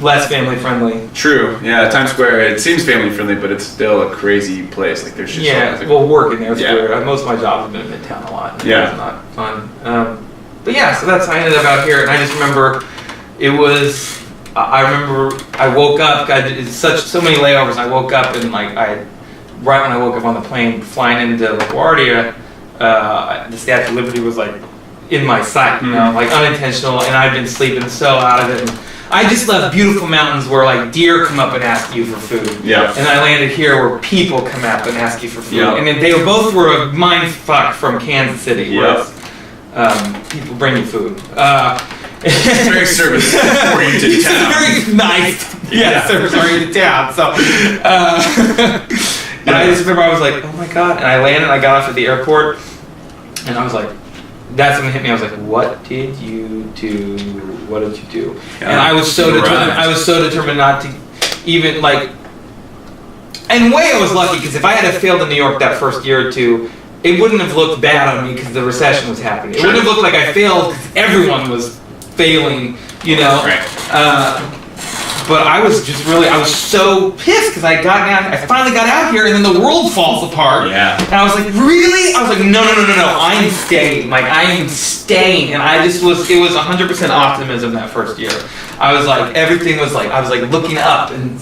less family-friendly. True. Yeah, Times Square, it seems family-friendly, but it's still a crazy place. Like, there's just... working there is weird. Most of my jobs have been in Midtown a lot. It's not fun. But so that's how I ended up out here, and I just remember... I remember I woke up, I did so many layovers, I woke up and right when I woke up on the plane flying into LaGuardia, the Statue of Liberty was in my sight, unintentional, and I'd been sleeping so out of it. And I just left beautiful mountains where deer come up and ask you for food. Yeah. And I landed here where people come up and ask you for food. Yeah. And they both were a mind fuck from Kansas City, where people bring you food. It's very service-oriented town. It's very nice, service-oriented town. So, and I just remember I was like, oh my god! And I landed, I got off at the airport, and I was like, that's when it hit me. I was like, what did you do? What did you do? And I was so determined. I was so determined not to even like, in a way I was lucky because if I had failed in New York that first year or two, it wouldn't have looked bad on me because the recession was happening. It wouldn't have looked like I failed because everyone was failing, you know. Right. But I was so pissed because I finally got out here, and then the world falls apart. Yeah. And I was like, really? I was like, no, I'm staying. Like, I am staying. And it was 100% optimism that first year. I was like, everything was like, I was like looking up and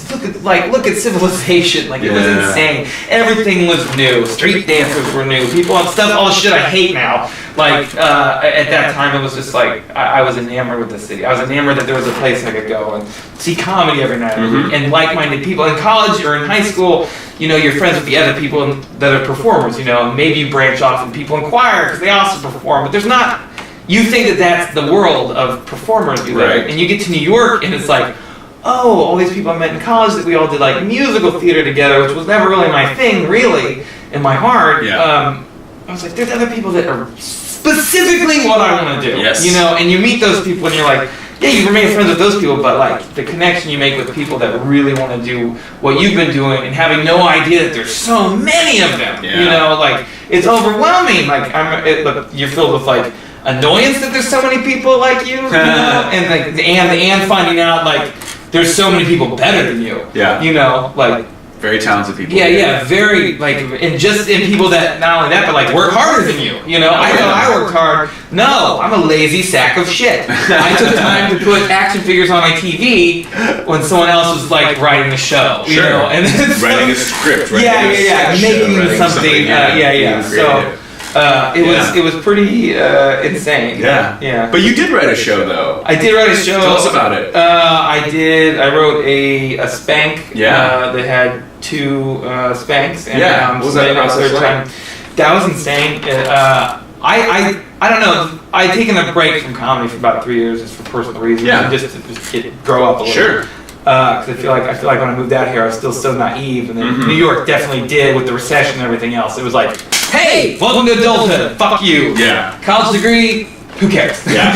look at civilization. Like, it was insane. Everything was new. Street dancers were new. People and stuff, all the shit I hate now. Like, at that time, it was just like, I was enamored with the city. I was enamored that there was a place I could go and see comedy every night and like-minded people. In college or in high school, you know, you're friends with the other people that are performers, you know. Maybe you branch off and people in choir because they also perform, but there's not. You think that that's the world of performers you live in, and you get to New York and it's like, oh, all these people I met in college that we all did like musical theater together, which was never really my thing, really, in my heart. Yeah. I was like, there's other people that are specifically what I want to do. Yes. You know, and you meet those people and you're like, yeah, you remain friends with those people, but like the connection you make with people that really want to do what you've been doing and having no idea that there's so many of them. Yeah. You know, like it's overwhelming. Like you're filled with like annoyance that there's so many people like you, you know? And like and finding out like there's so many people better than you. Yeah. You know, like very talented people. Yeah, very like and people that not only that but like work harder than you. You know, I thought I worked hard. No, I'm a lazy sack of shit. I took time to put action figures on my TV when someone else was like writing a show. You know, and writing a script. Making something. So. It was pretty insane. Yeah. But you did write a show though. I did write a show. Tell us about it. I wrote a spank. Yeah. That had 2 spanks. And, what was that process like? That was insane. I don't know. I'd taken a break from comedy for about 3 years just for personal reasons. Yeah. Just to grow up a little. Sure. Because I feel like when I moved out here, I was still so naive, and then New York definitely did with the recession and everything else. It was like, hey, welcome to adulthood. Fuck you. Yeah. College degree. Who cares? Yeah.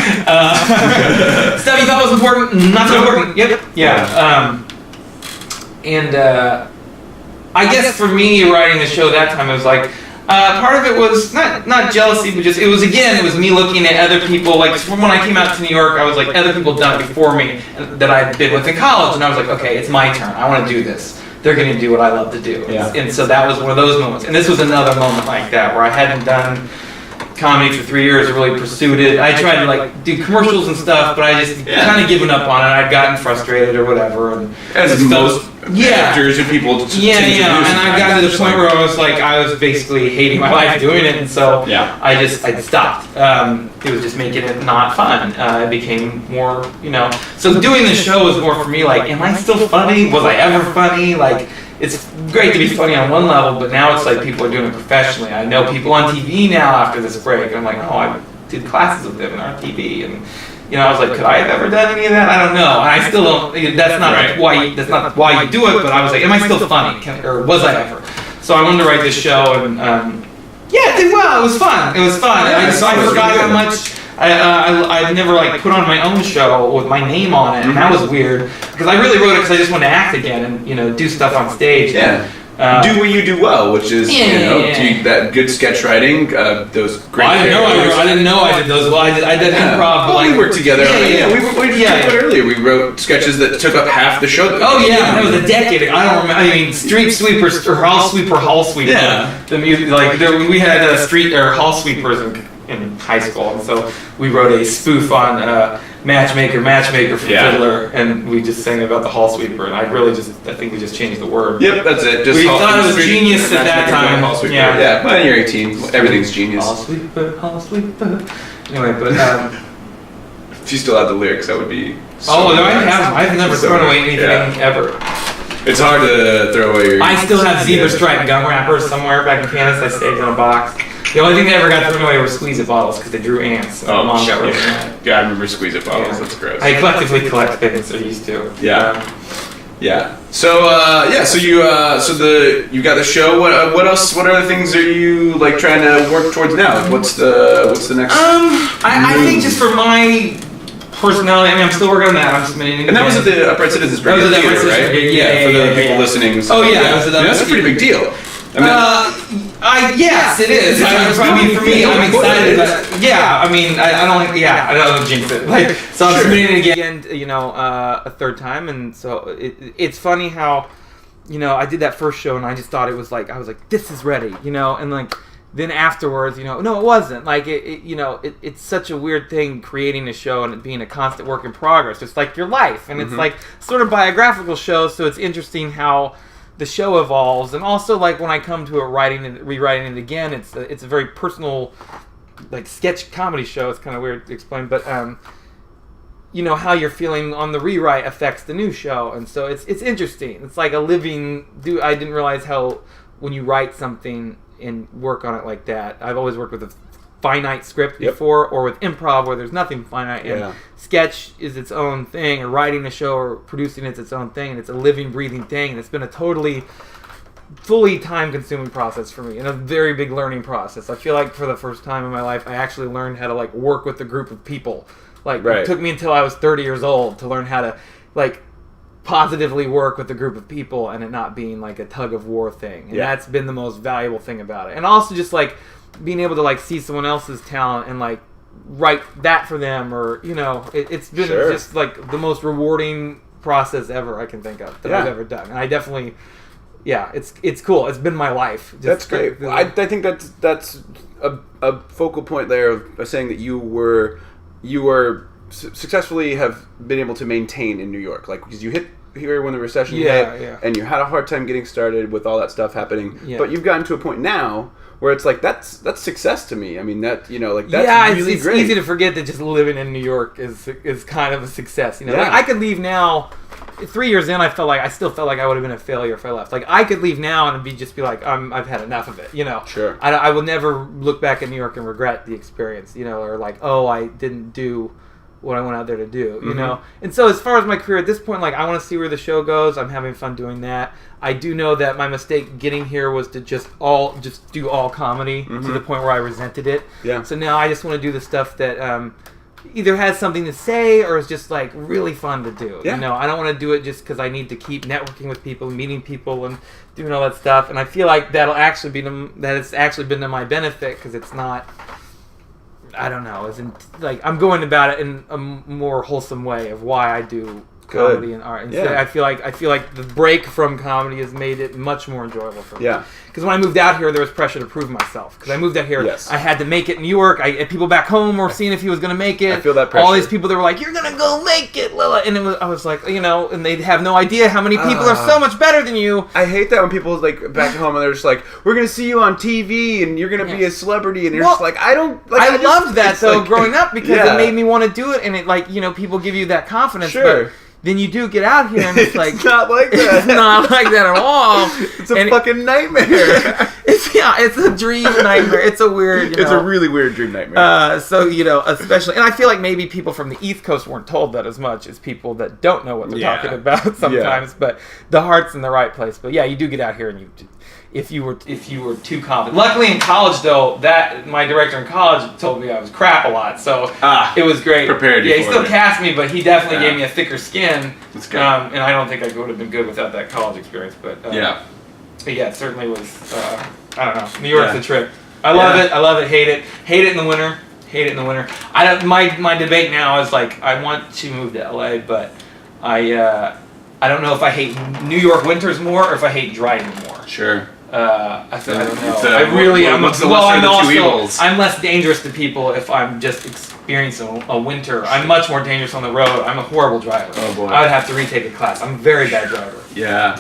Stuff you thought was important, not so important. Yep. Yeah. I guess for me writing the show that time, it was like. Part of it was not jealousy, but it was me looking at other people. Like from when I came out to New York, I was like other people done it before me that I'd been with in college, and I was like, okay, it's my turn. I want to do this. They're going to do what I love to do. Yeah. And so that was one of those moments. And this was another moment like that where I hadn't done comedy for 3 years, really pursued it. I tried to like do commercials and stuff, but I just kind of given up on it. I'd gotten frustrated or whatever, and as most actors and people. And I got to the point where I was basically hating my life doing it, and so I stopped. It was just making it not fun. It became more, you know. So doing the show was more for me like, am I still funny? Was I ever funny? Like. It's great to be funny on one level, but now it's like people are doing it professionally. I know people on TV now after this break, and I'm like, oh, I did classes with them on TV, and you know, I was like, could I have ever done any of that? I don't know. And I still don't. That's not why you do it. But I was like, am I still funny? Or was I ever? So I wanted to write this show, and it did well. It was fun. I forgot how much. I never like put on my own show with my name on it, and that was weird because I really wrote it because I just wanted to act again and do stuff on stage. Yeah. Do what you do well, which is that good sketch writing, those great. I didn't know I did those well. I did improv. Well, we worked together. We just talked about earlier. We wrote sketches that took up half the show. That was a decade ago. I don't remember. I mean, Street Sweepers or Hall Sweeper. Yeah. The music, we had street or Hall Sweepers in high school, and so we wrote a spoof on Matchmaker from Fiddler, and we just sang about the Hall Sweeper, and I think we just changed the word. Yep, that's it. We thought it was genius at that time. Yeah, when you're 18, everything's genius. Hall Sweeper. Anyway, but if you still have the lyrics, that would be. I've never thrown away anything ever. It's hard to throw away your. I still have zebra stripe gum wrappers somewhere back in Kansas. I saved in a box. The only thing that ever got thrown away were Squeeze-It bottles because they drew ants. Oh, Mom got really mad. Yeah, I remember Squeeze-It bottles. That's gross. I collectively collect things. I used to. Yeah. So you got the show. What else? What other things are you like trying to work towards now? What's the next? I think just for my personality. I mean, I'm still working on that. I'm submitting. And that was at the Upright Citizens Brigade Theater, right? Yeah, for the people listening. So that's a pretty big deal. Yes, it is. I mean, for me, I'm excited. I don't jinx it. Like, so I'm submitting it again, a third time, and so it's funny how, I did that first show, and I just thought it was like, I was like, this is ready, and like, then afterwards, no, it wasn't. Like, it's such a weird thing creating a show and it being a constant work in progress. It's like your life, and it's like sort of biographical show, so it's interesting how the show evolves, and also like when I come to it rewriting it again, it's a very personal, like, sketch comedy show. It's kind of weird to explain, but how you're feeling on the rewrite affects the new show, and so it's interesting. It's like a living. I didn't realize how when you write something and work on it like that. I've always worked with a finite script before, or with improv where there's nothing finite, and sketch is its own thing, or writing a show or producing it's its own thing, and it's a living, breathing thing, and it's been a fully time-consuming process for me, and a very big learning process. I feel like for the first time in my life, I actually learned how to like work with a group of people. Like, it took me until I was 30 years old to learn how to like positively work with a group of people, and it not being like a tug-of-war thing, and that's been the most valuable thing about it. And also just like being able to like see someone else's talent and like write that for them, or it's been just like the most rewarding process ever I can think of that I've ever done. And I definitely it's cool. It's been my life. That's great. I think that's a focal point there of saying that you were successfully have been able to maintain in New York, like, because you hit here when the recession hit, and you had a hard time getting started with all that stuff happening, but you've gotten to a point now where it's like that's success to me. I mean, that that's really it's great. Easy to forget that just living in New York is kind of a success. Like, I could leave now. 3 years in, I still felt like I would have been a failure if I left. Like, I could leave now and just be like, I've had enough of it. Sure. I will never look back at New York and regret the experience. Or like, oh, I didn't do what I went out there to do. And so as far as my career at this point, like, I want to see where the show goes. I'm having fun doing that. I do know that my mistake getting here was to just do all comedy to the point where I resented it. Yeah. So now I just want to do the stuff that either has something to say or is just like really fun to do. I don't want to do it just because I need to keep networking with people, meeting people, and doing all that stuff. And I feel like it's actually been to my benefit, because it's not. I don't know. Like, I'm going about it in a more wholesome way of why I do comedy and art. And so I feel like the break from comedy has made it much more enjoyable for me. Yeah. Because when I moved out here, there was pressure to prove myself. Because I moved out here, I had to make it in New York. People back home were seeing if he was going to make it. I feel that pressure. All these people that were like, "You're going to go make it, Lila," and I was like, and they'd have no idea how many people are so much better than you. I hate that when people like back home and they're just like, "We're going to see you on TV and you're going to be a celebrity," and you're just like, "I don't." Like, I loved that though, like, growing up, because it made me want to do it, and it like people give you that confidence. Sure. But then you do get out here, and it's like it's not like that. It's not like that at all. It's a fucking nightmare. It's a dream nightmare. It's a weird. It's a really weird dream nightmare. So especially, and I feel like maybe people from the East Coast weren't told that as much as people that don't know what they're talking about sometimes. But the heart's in the right place. But you do get out here, and if you were too confident. Luckily in college though, that my director in college told me I was crap a lot, so it was great. Prepared you he still cast me, but he definitely gave me a thicker skin. That's good. And I don't think I would have been good without that college experience. But it certainly was. I don't know. New York's a trip. I love it. I love it. Hate it. Hate it in the winter. Hate it in the winter. I don't. My debate now is like, I want to move to LA, but I don't know if I hate New York winters more or if I hate driving more. Sure. I don't know. I really am. I'm less dangerous to people if I'm just experiencing a winter. I'm much more dangerous on the road. I'm a horrible driver. Oh boy. I would have to retake a class. I'm a very bad driver. Yeah.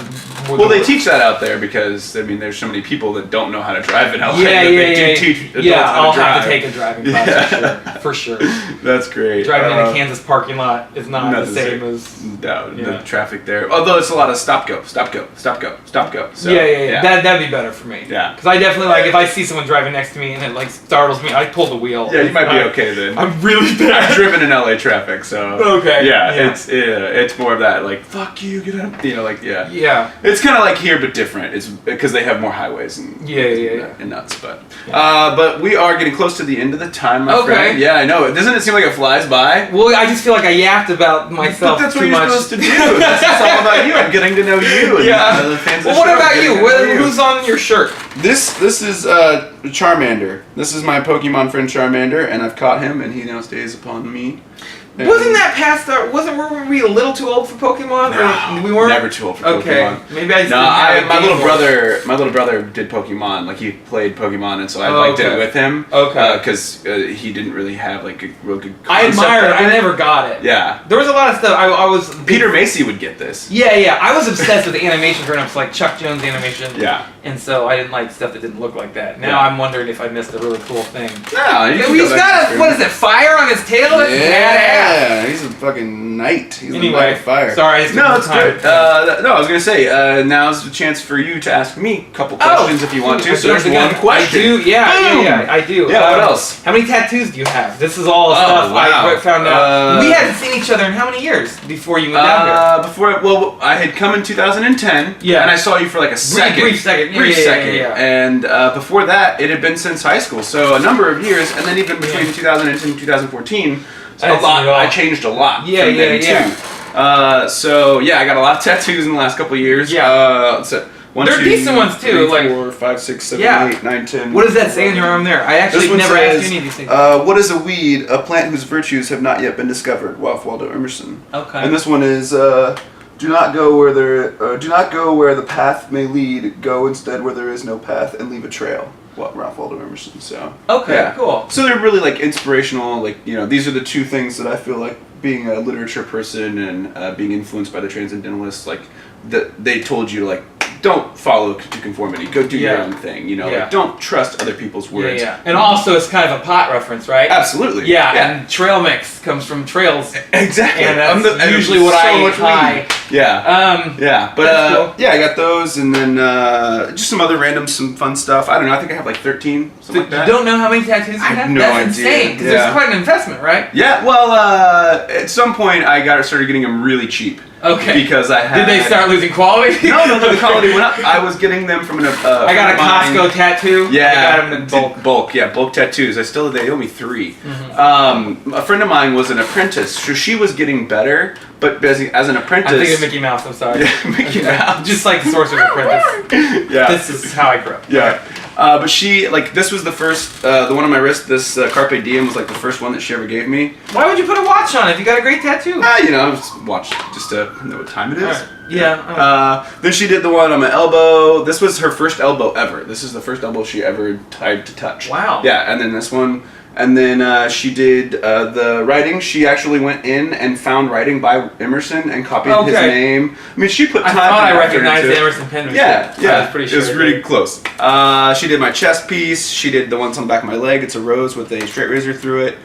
Well, they teach that out there because, I mean, there's so many people that don't know how to drive in LA. They do teach adults how I'll to drive. have to take a driving class for sure. That's great. Driving in a Kansas parking lot is not the same as... No, the traffic there. Although it's a lot of stop, go, stop, go, stop, go, stop, go. So, That'd be better for me. Yeah. Because I definitely, like, if I see someone driving next to me and it, like, startles me, I pull the wheel. Yeah, you might be okay then. I'm really bad. I've driven in LA traffic, so... Okay. Yeah, it's more of that, like, fuck you, get up, like, yeah. Yeah. It's kind of like here, but different. It's because they have more highways and and nuts. But we are getting close to the end of the time, my friend. Yeah, I know. Doesn't it seem like it flies by? Well, I just feel like I yapped about myself but that's too what you're much. supposed to do. It's all about you. I'm getting to know you. And, the fans. Well, what about you? Who's on your shirt? This is Charmander. This is my Pokemon friend Charmander, and I've caught him, and he now stays upon me. Wasn't that past our? Were we a little too old for Pokemon? No, we weren't. Never too old for Pokemon. Okay, maybe I. No, my little brother did Pokemon. Like he played Pokemon, and so I did it with him. Okay. Because he didn't really have like a real good. I admired it. I never got it. Yeah. There was a lot of stuff. I was. Peter Macy would get this. Yeah. I was obsessed with the animation growing up, like Chuck Jones animation. Yeah. And so I didn't like stuff that didn't look like that. Now I'm wondering if I missed a really cool thing. No, he's got what is it? Fire on his tail? That's badass. He's a fucking knight. He's a knight of fire. Sorry, it's good. No, I was gonna say now's the chance for you to ask me a couple questions if you want to. So there's one question. I do. Yeah, I do. Yeah. What else? How many tattoos do you have? This is all stuff I found out. We hadn't seen each other in how many years before you moved down here? I had come in 2010. Yeah. And I saw you for like a second. Brief second. Yeah. And before that, it had been since high school, so a number of years, and then even between 2010 and 2014, I changed a lot. So I got a lot of tattoos in the last couple of years. Yeah. They're decent ones too. 3, 4, 5, 6, 7, 8, 9, 10. What does that say on your arm there? I actually never asked you any of these things. What is a weed? A plant whose virtues have not yet been discovered. Ralph Waldo Emerson. Okay. And this one is. Do not go where the path may lead. Go instead where there is no path, and leave a trail. Ralph Waldo Emerson. So. Okay. Cool. So they're really like inspirational. Like these are the two things that I feel like being a literature person and being influenced by the Transcendentalists. Like they told you like. Don't follow to conformity. Go do your own thing. Like, don't trust other people's words. And also, it's kind of a pot reference, right? Absolutely. Yeah. And trail mix comes from trails. Exactly. And that's usually what I high. Yeah. But cool. I got those, and then just some fun stuff. I don't know. I think I have like 13. Something like that. You don't know how many tattoos you have? I have no That's idea. insane. Because there's quite an investment, right? Yeah. Well, at some point, I started getting them really cheap. Okay. Because I had. Did they start losing quality? No, the quality went up. I was getting them from an. I got a Costco tattoo. Yeah. I got them in bulk. Bulk tattoos. They owe me 3. Mm-hmm. A friend of mine was an apprentice, so she was getting better. But as an apprentice, I'm thinking of Mickey Mouse. I'm sorry. Yeah, Mickey Mouse. Just like the Sorcerer's Apprentice. Yeah. This is how I grew up. Yeah. But she this was the first the one on my wrist. This Carpe Diem was like the first one that she ever gave me. Why would you put a watch on it if you got a great tattoo? Just watch just to know what time it is. Right. Yeah. Then she did the one on my elbow. This was her first elbow ever. This is the first elbow she ever tried to touch. Wow. Yeah, and then this one. And then she did the writing. She actually went in and found writing by Emerson and copied his name. I mean, she put time. I thought I recognized the Emerson penmanship. Yeah. I was pretty sure. It was really close. She did my chest piece. She did the ones on the back of my leg. It's a rose with a straight razor through it.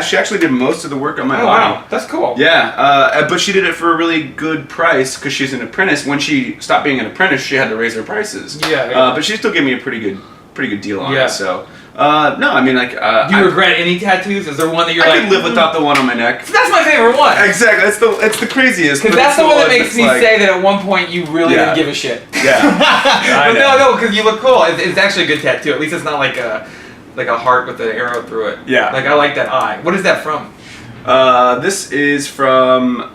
She actually did most of the work on my body. Wow, that's cool. Yeah, but she did it for a really good price because she's an apprentice. When she stopped being an apprentice, she had to raise her prices. Yeah. But she still gave me a pretty good deal on it. So. No, I mean like. Do you regret any tattoos? Is there one that you're I could live without the one on my neck. That's my favorite one. Exactly, it's the craziest. Because that's the one that makes me say that at one point you really didn't give a shit. Yeah. But no, because you look cool. It's actually a good tattoo. At least it's not like a heart with an arrow through it. Yeah. Like I like that eye. What is that from? This is from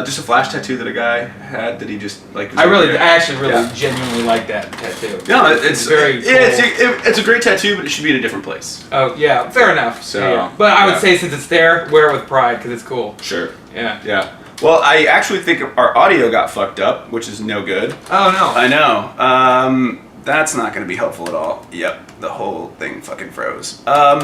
just a flash tattoo that a guy had that he just like. I actually really genuinely like that tattoo. No, it's very cool. It's a great tattoo, but it should be in a different place. Oh yeah, fair enough. So, but I would say since it's there, wear it with pride because it's cool. Sure. Yeah. Well, I actually think our audio got fucked up, which is no good. Oh no. I know. That's not going to be helpful at all. Yep, the whole thing fucking froze.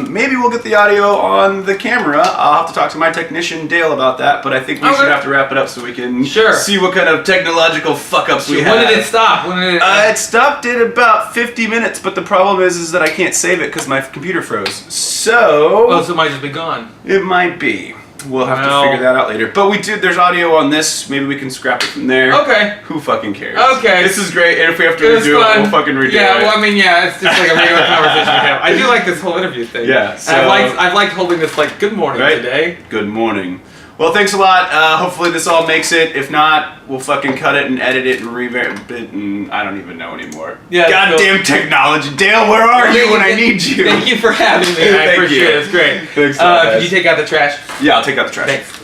Maybe we'll get the audio on the camera. I'll have to talk to my technician, Dale, about that, but I think we should have to wrap it up so we can see what kind of technological fuck-ups we have. When did it stop? It stopped at about 50 minutes, but the problem is that I can't save it because my computer froze. So... Oh, so it might just be gone. It might be. We'll have to figure that out later. But there's audio on this. Maybe we can scrap it from there. Okay. Who fucking cares? Okay. This is great, and if we have to redo it, we'll fucking redo it. Yeah, well, I mean, it's just like a regular conversation we have. I do like this whole interview thing. Yeah, so... I've liked holding this, like, good morning today. Good morning. Well, thanks a lot. Hopefully this all makes it. If not, we'll fucking cut it and edit it and revamp it, and I don't even know anymore. Yeah, goddamn technology. Dale, where are you when I need you? Thank you for having me. I appreciate it. It's great. Thanks a lot, Could you take out the trash? Yeah, I'll take out the trash. Thanks.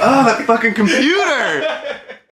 Oh, that fucking computer!